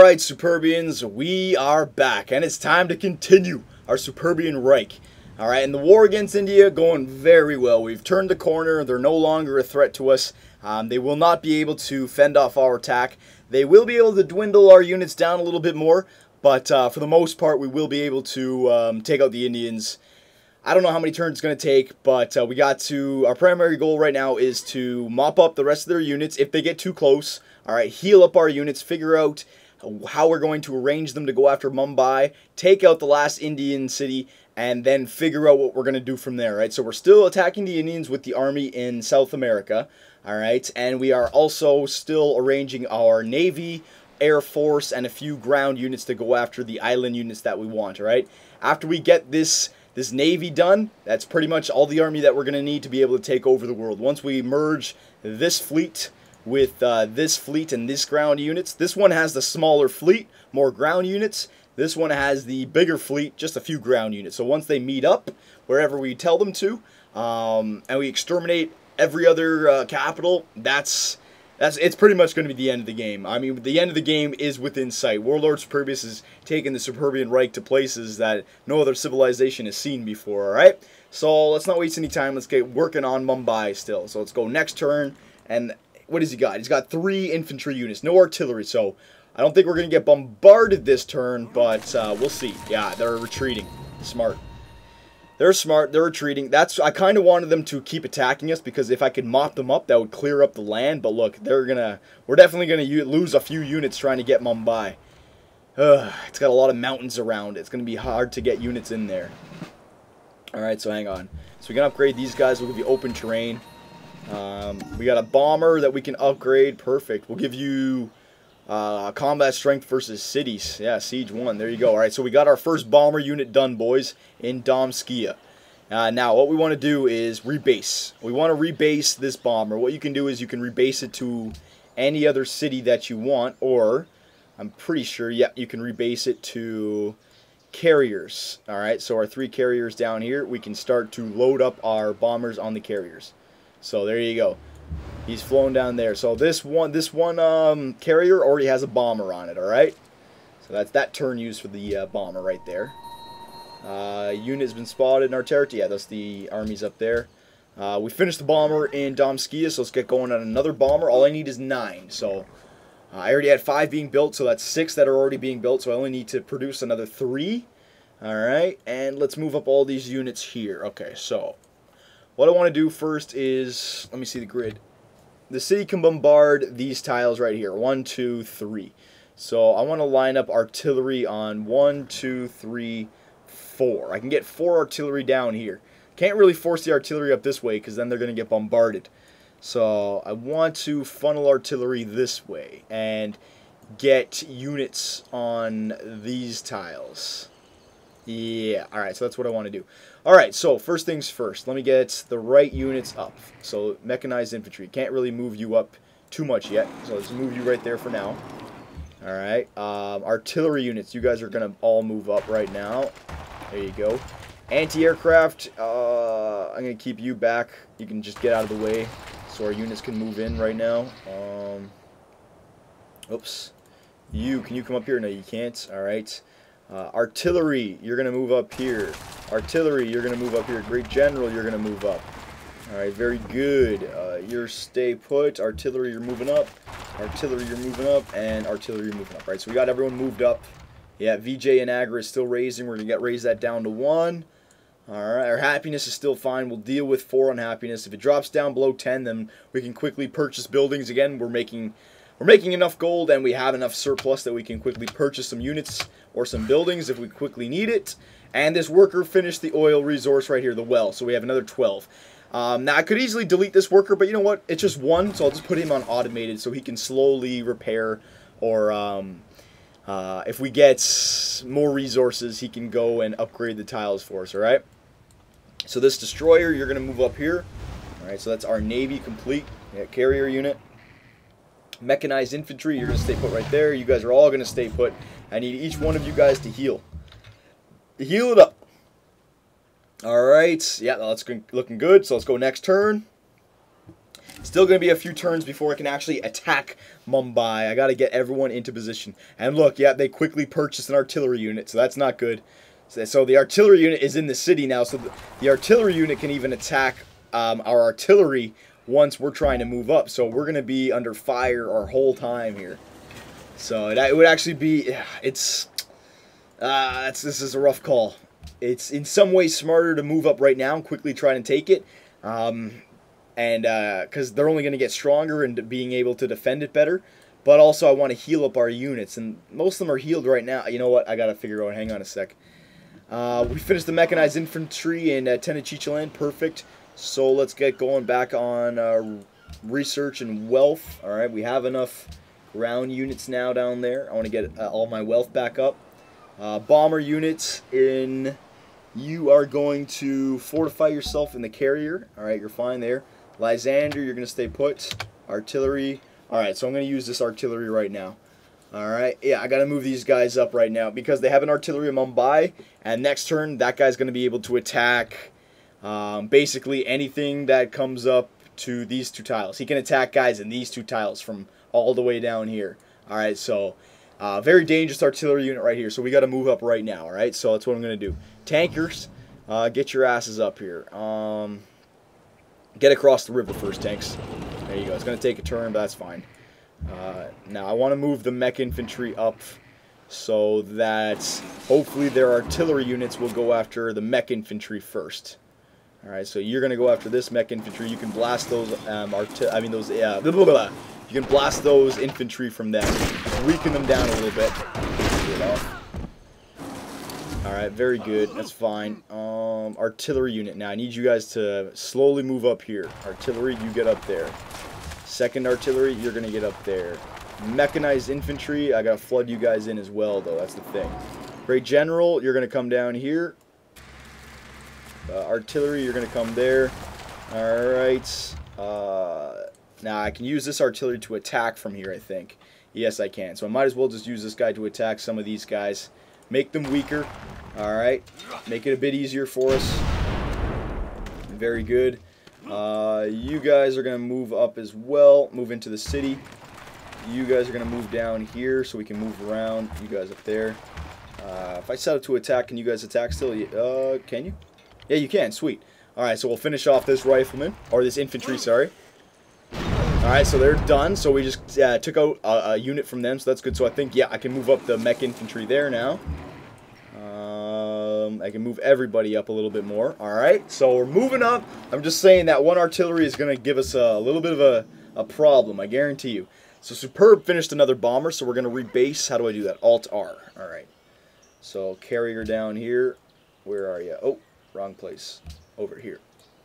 Alright, Superbians, we are back, and it's time to continue our Superbian Reich. Alright, and the war against India going very well. We've turned the corner. They're no longer a threat to us. They will not be able to fend off our attack. They will be able to dwindle our units down a little bit more, but for the most part, we will be able to take out the Indians. I don't know how many turns it's going to take, but we got to... Our primary goal right now is to mop up the rest of their units if they get too close. Alright, heal up our units, figure out how we're going to arrange them to go after Mumbai, take out the last Indian city, and then figure out what we're going to do from there, right? So we're still attacking the Indians with the army in South America, alright? And we are also still arranging our Navy, Air Force, and a few ground units to go after the island units that we want, alright? After we get this Navy done, that's pretty much all the army that we're going to need to be able to take over the world. Once we merge this fleet with this fleet and this ground units. This one has the smaller fleet, more ground units. This one has the bigger fleet, just a few ground units. So once they meet up, wherever we tell them to, and we exterminate every other capital, it's pretty much going to be the end of the game. I mean, the end of the game is within sight. Warlord Superbius is taking the Superbian Reich to places that no other civilization has seen before, alright? So let's not waste any time. Let's get working on Mumbai still. So let's go next turn, and... what has he got? He's got 3 infantry units, no artillery, so I don't think we're going to get bombarded this turn, but we'll see. Yeah, they're retreating. Smart. They're smart. They're retreating. I kind of wanted them to keep attacking us, because if I could mop them up, that would clear up the land, but look, we're definitely going to lose a few units trying to get Mumbai. It's got a lot of mountains around it. It's going to be hard to get units in there. Alright, so hang on. So we can upgrade these guys. We'll give you open terrain. We got a bomber that we can upgrade. Perfect. We'll give you combat strength versus cities. Yeah, siege 1. There you go. Alright, so we got our first bomber unit done, boys, in Domski. Now, what we want to do is rebase. We want to rebase this bomber. What you can do is you can rebase it to any other city that you want, or, I'm pretty sure, yeah, you can rebase it to carriers. Alright, so our 3 carriers down here, we can start to load up our bombers on the carriers. So there you go. He's flown down there. So this one carrier already has a bomber on it. All right. So that's that turn used for the bomber right there. Unit's been spotted in our territory. Yeah, that's the armies up there. We finished the bomber in Domski, so let's get going on another bomber. All I need is 9. So I already had 5 being built, so that's 6 that are already being built. So I only need to produce another 3. All right, and let's move up all these units here. Okay, so. What I want to do first is, let me see the grid. The city can bombard these tiles right here, 1, 2, 3. So I want to line up artillery on 1, 2, 3, 4. I can get 4 artillery down here. Can't really force the artillery up this way because then they're going to get bombarded. So I want to funnel artillery this way and get units on these tiles. Yeah, alright, so that's what I want to do. Alright, so first things first, let me get the right units up. So, mechanized infantry. Can't really move you up too much yet, so let's move you right there for now. Alright, artillery units, you guys are going to all move up right now. There you go. Anti-aircraft, I'm going to keep you back. You can just get out of the way so our units can move in right now. Oops. Can you come up here? No, you can't. Alright. Artillery, you're going to move up here. Artillery, you're going to move up here. Great General, you're going to move up. Alright, very good. You're stay put. Artillery, you're moving up. Artillery, you're moving up. And artillery, you're moving up. Right, so we got everyone moved up. Yeah, VJ and Agra is still raising. We're going to raise that down to 1. Alright, our happiness is still fine. We'll deal with 4 unhappiness. If it drops down below 10, then we can quickly purchase buildings again. We're making enough gold, and we have enough surplus that we can quickly purchase some units or some buildings if we quickly need it. And this worker finished the oil resource right here, the well, so we have another 12. Now, I could easily delete this worker, but you know what? It's just 1, so I'll just put him on automated so he can slowly repair, or if we get more resources, he can go and upgrade the tiles for us, alright? So this destroyer, you're going to move up here. Alright, so that's our Navy complete. Yeah, carrier unit. Mechanized infantry, you're going to stay put right there. You guys are all going to stay put. I need each one of you guys to heal. Heal it up. Alright, yeah, that's looking good. So let's go next turn. Still going to be a few turns before I can actually attack Mumbai. I got to get everyone into position. And look, yeah, they quickly purchased an artillery unit, so that's not good. So the artillery unit is in the city now, so the artillery unit can even attack our artillery once we're trying to move up. So we're going to be under fire our whole time here. So it would actually be, this is a rough call. It's in some ways smarter to move up right now and quickly try and take it. Because they're only going to get stronger and being able to defend it better. But also I want to heal up our units, and most of them are healed right now. You know what? I got to figure out, hang on a sec. We finished the mechanized infantry in Tenochtitlan, perfect. So let's get going back on research and wealth. Alright, we have enough ground units now down there. I want to get all my wealth back up. Bomber units in... You are going to fortify yourself in the carrier. Alright, you're fine there. Lysander, you're going to stay put. Artillery. Alright, so I'm going to use this artillery right now. Alright, yeah, I got to move these guys up right now because they have an artillery in Mumbai. And next turn, that guy's going to be able to attack basically anything that comes up to these two tiles. He can attack guys in these two tiles from all the way down here. Alright, so very dangerous artillery unit right here. So we got to move up right now. Alright, so that's what I'm going to do. Tankers, get your asses up here. Get across the river first, tanks. There you go. It's going to take a turn, but that's fine. Now, I want to move the mech infantry up so that hopefully their artillery units will go after the mech infantry first. Alright, so you're going to go after this mech infantry. You can blast those, you can blast those infantry from them. Weaken them down a little bit. Alright, very good. That's fine. Artillery unit. Now, I need you guys to slowly move up here. Artillery, you get up there. Second artillery, you're going to get up there. Mechanized infantry, I got to flood you guys in as well, though. That's the thing. Great General, you're going to come down here. Artillery, you're going to come there. Alright. Now, I can use this artillery to attack from here, I think. Yes, I can. So I might as well just use this guy to attack some of these guys. Make them weaker. Alright. Make it a bit easier for us. Very good. You guys are going to move up as well. Move into the city. You guys are going to move down here so we can move around. You guys up there. If I set up to attack, can you guys attack still? Can you? Yeah, you can. Sweet. Alright, so we'll finish off this rifleman. Or this infantry, sorry. Alright, so they're done. So we just took out a unit from them, so that's good. So I think, yeah, I can move up the mech infantry there now. I can move everybody up a little bit more. Alright, so we're moving up. I'm just saying that one artillery is going to give us a little bit of a problem, I guarantee you. So Superb finished another bomber, so we're going to rebase. How do I do that? Alt-R. Alright. So carrier down here. Where are you? Oh, wrong place. Over here.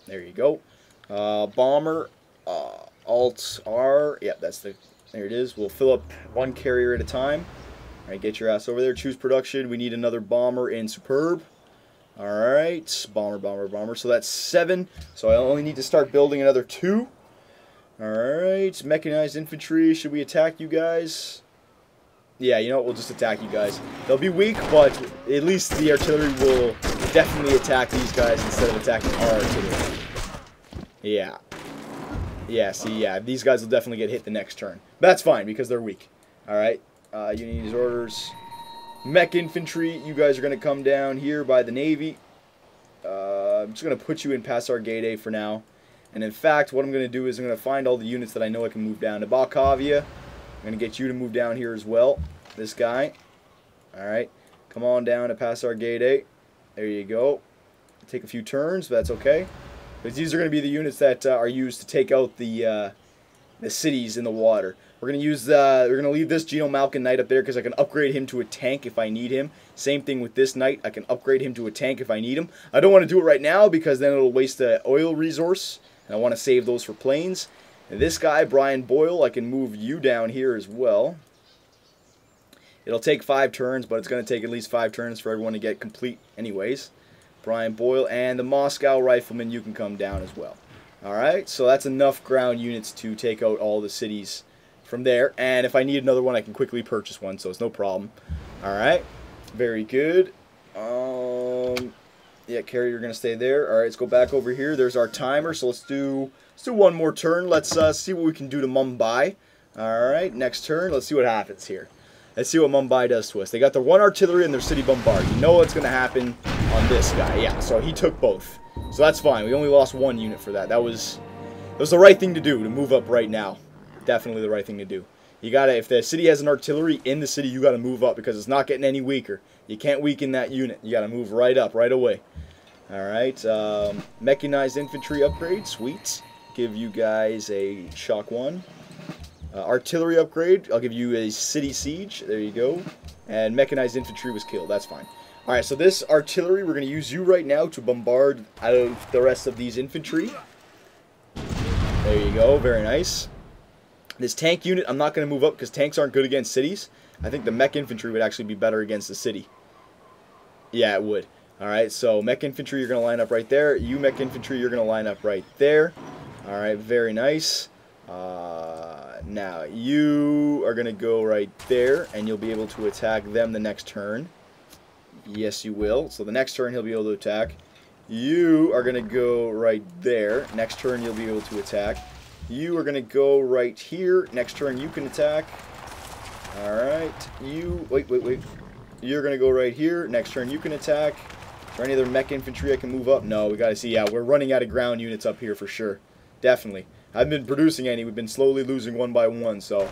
There you go. Bomber. Alt-R. Yeah, that's the... There it is. We'll fill up one carrier at a time. Alright, get your ass over there. Choose production. We need another bomber in Superb. Alright. Bomber, bomber, bomber. So that's 7. So I only need to start building another 2. Alright. Mechanized infantry. Should we attack you guys? Yeah, you know what? We'll just attack you guys. They'll be weak, but at least the artillery will definitely attack these guys instead of attacking our artillery. Yeah. Yeah, see, yeah, these guys will definitely get hit the next turn. But that's fine, because they're weak. Alright, you need these orders. Mech infantry, you guys are going to come down here by the Navy. I'm just going to put you in Passar Gate A for now. And in fact, what I'm going to do is I'm going to find all the units that I know I can move down to Balkavia. I'm going to get you to move down here as well. This guy. Alright, come on down to Passar Gate A. There you go. Take a few turns, but that's okay. Because these are going to be the units that are used to take out the cities in the water. We're going to use we're going to leave this Geno Malkin Knight up there because I can upgrade him to a tank if I need him. Same thing with this Knight. I can upgrade him to a tank if I need him. I don't want to do it right now because then it'll waste the oil resource. And I want to save those for planes. And this guy, Brian Boyle, I can move you down here as well. It'll take 5 turns, but it's going to take at least 5 turns for everyone to get complete anyways. Brian Boyle, and the Moscow Rifleman, you can come down as well. Alright, so that's enough ground units to take out all the cities from there. And if I need another one, I can quickly purchase one, so it's no problem. Alright, very good. Yeah, carrier, you're going to stay there. All right, let's go back over here. There's our timer, so let's do one more turn. Let's see what we can do to Mumbai. All right, next turn. Let's see what happens here. Let's see what Mumbai does to us. They got their 1 artillery and their city bombard. You know what's going to happen on this guy. Yeah, so he took both. So that's fine. We only lost 1 unit for that. That was the right thing to do, to move up right now. Definitely the right thing to do. You got to, if the city has an artillery in the city, you got to move up because it's not getting any weaker. You can't weaken that unit. You got to move right up, right away. All right, mechanized infantry upgrade, sweet. Give you guys a shock 1. Artillery upgrade, I'll give you a city siege. There you go. And mechanized infantry was killed. That's fine. All right, so this artillery, we're going to use you right now to bombard out of the rest of these infantry. There you go. Very nice. This tank unit, I'm not going to move up because tanks aren't good against cities. I think the mech infantry would actually be better against the city. Yeah, it would. Alright, so mech infantry, you're going to line up right there. You mech infantry, you're going to line up right there. Alright, very nice. Now, you are going to go right there, and you'll be able to attack them the next turn. Yes, you will. So the next turn, he'll be able to attack. You are going to go right there. Next turn, you'll be able to attack. You are going to go right here. Next turn, you can attack. Alright, you... Wait. You're going to go right here. Next turn, you can attack. Is there any other mech infantry I can move up? No, we got to see. Yeah, we're running out of ground units up here for sure. Definitely. I haven't been producing any. We've been slowly losing 1 by 1, so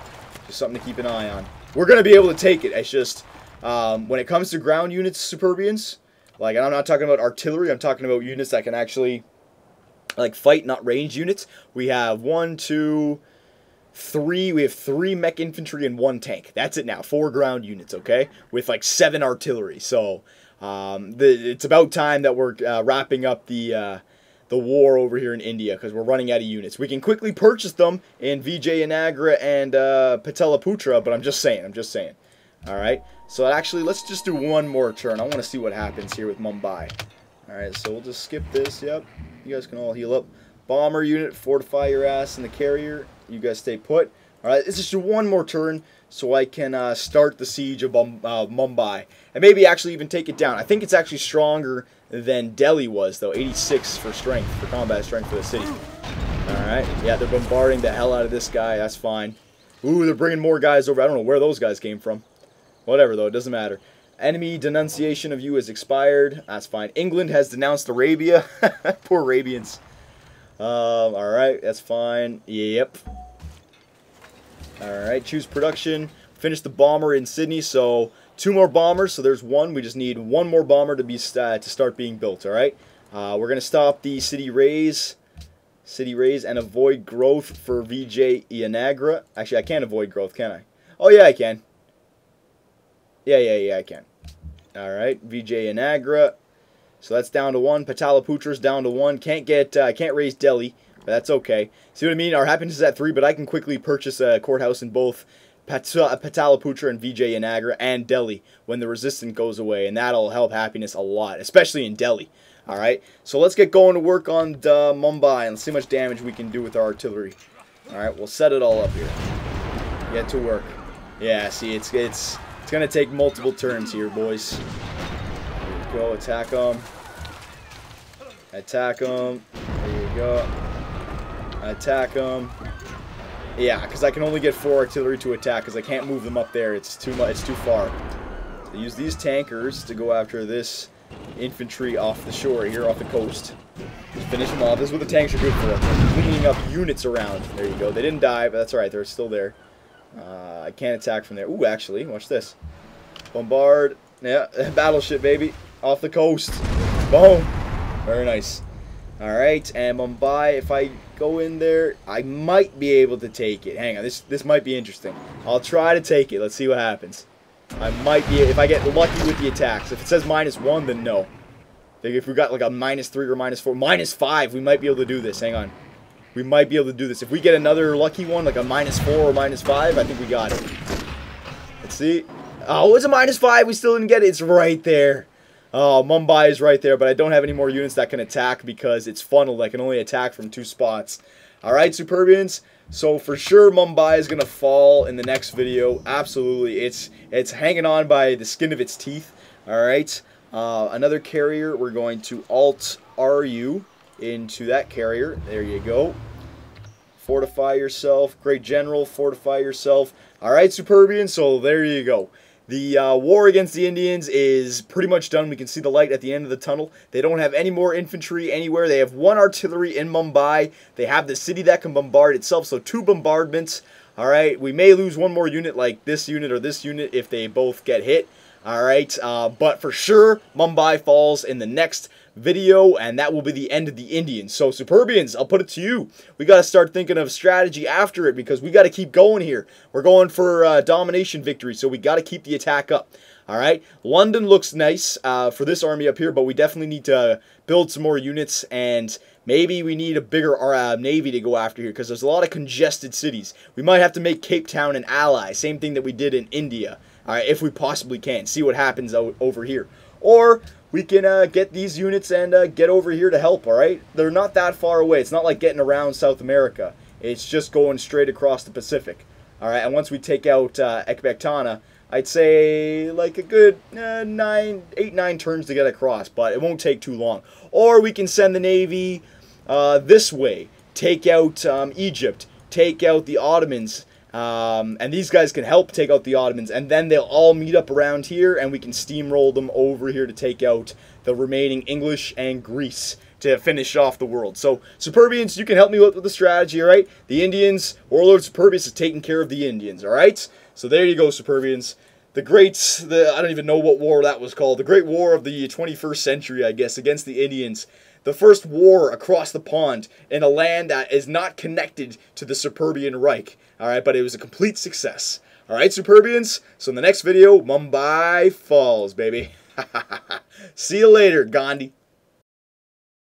just something to keep an eye on. We're going to be able to take it. It's just, when it comes to ground units, Superbians, like, and I'm not talking about artillery, I'm talking about units that can actually, like, fight, not range units. We have 1, 2, 3. We have 3 mech infantry and 1 tank. That's it now. 4 ground units, okay? With, like, 7 artillery. So, it's about time that we're wrapping up the war over here in India because we're running out of units. We can quickly purchase them in Vijayanagra and Pataliputra, but I'm just saying. All right. So actually, let's just do 1 more turn. I want to see what happens here with Mumbai. All right. So we'll just skip this. Yep. You guys can all heal up. Bomber unit, fortify your ass in the carrier. You guys stay put. All right. Let's just do 1 more turn so I can start the siege of Mumbai and maybe actually even take it down. I think it's actually stronger than Delhi was, though. 86 for strength, for combat strength for the city. Alright, yeah, they're bombarding the hell out of this guy. That's fine. Ooh, they're bringing more guys over. I don't know where those guys came from. Whatever, though, it doesn't matter. Enemy denunciation of you has expired. That's fine. England has denounced Arabia. Poor Arabians. Alright, that's fine. Yep. Alright, choose production. Finish the bomber in Sydney, so 2 more bombers, so there's 1. We just need 1 more bomber to start being built, alright? We're going to stop the city raise and avoid growth for Vijayanagra. Actually, I can't avoid growth, can I? Oh, yeah, I can. Yeah, I can. Alright, Vijayanagra. So that's down to 1. Pataliputra's down to 1. Can't raise Delhi, but that's okay. See what I mean? Our happiness is at 3, but I can quickly purchase a courthouse in both Pataliputra and Vijayanagra and Delhi when the resistance goes away, and that'll help happiness a lot, especially in Delhi. Alright, so let's get going to work on Mumbai and see how much damage we can do with our artillery. Alright, we'll set it all up here. Get to work. Yeah, see, it's going to take multiple turns here, boys. There you go, attack them. Attack them. There you go. Attack them. Yeah, because I can only get 4 artillery to attack because I can't move them up there. It's too much. It's too far. So use these tankers to go after this infantry off the shore here, off the coast. Just finish them off. This is what the tanks are good for. Cleaning up units around. There you go. They didn't die, but that's alright. They're still there. I can't attack from there. Ooh, actually, watch this. Bombard. Yeah, battleship, baby. Off the coast. Boom. Very nice. Alright, and Mumbai, if I go in there, I might be able to take it. Hang on, this might be interesting. I'll try to take it. Let's see what happens. I might be, if I get lucky with the attacks. If it says -1, then no. If we got like a -3 or -4, -5, we might be able to do this. Hang on. We might be able to do this. If we get another lucky one, like a -4 or -5, I think we got it. Let's see. Oh, it's a -5. We still didn't get it. It's right there. Oh, Mumbai is right there, but I don't have any more units that can attack because it's funneled. I can only attack from 2 spots. Alright, Superbians. So for sure Mumbai is going to fall in the next video. Absolutely. It's hanging on by the skin of its teeth. Alright. Another carrier, we're going to Alt-RU into that carrier. There you go. Fortify yourself. Great general, fortify yourself. All right, Superbians, so there you go. The war against the Indians is pretty much done. We can see the light at the end of the tunnel. They don't have any more infantry anywhere. They have 1 artillery in Mumbai. They have the city that can bombard itself, so 2 bombardments. All right, we may lose 1 more unit like this unit or this unit if they both get hit. All right, but for sure, Mumbai falls in the next video, and that will be the end of the Indians. So, Superbians, I'll put it to you. We got to start thinking of strategy after it because we got to keep going here. We're going for domination victory, so we got to keep the attack up. All right, London looks nice for this army up here, but we definitely need to build some more units, and maybe we need a bigger navy to go after here because there's a lot of congested cities. We might have to make Cape Town an ally, same thing that we did in India. All right, if we possibly can. See what happens over here. Or we can get these units and get over here to help, all right? They're not that far away. It's not like getting around South America. It's just going straight across the Pacific. All right, and once we take out Ekbatana, I'd say like a good 8-9 turns to get across, but it won't take too long. Or we can send the Navy this way. Take out Egypt. Take out the Ottomans. And these guys can help take out the Ottomans, and then they'll all meet up around here, and we can steamroll them over here to take out the remaining English and Greece to finish off the world. So, Superbians, you can help me with the strategy, all right? The Indians, Warlord Superbius is taking care of the Indians, all right? So there you go, Superbians. I don't even know what war that was called. The Great War of the 21st century, I guess, against the Indians. The first war across the pond in a land that is not connected to the Superbian Reich. All right, but it was a complete success. All right, Superbians. So in the next video, Mumbai falls, baby. See you later, Gandhi.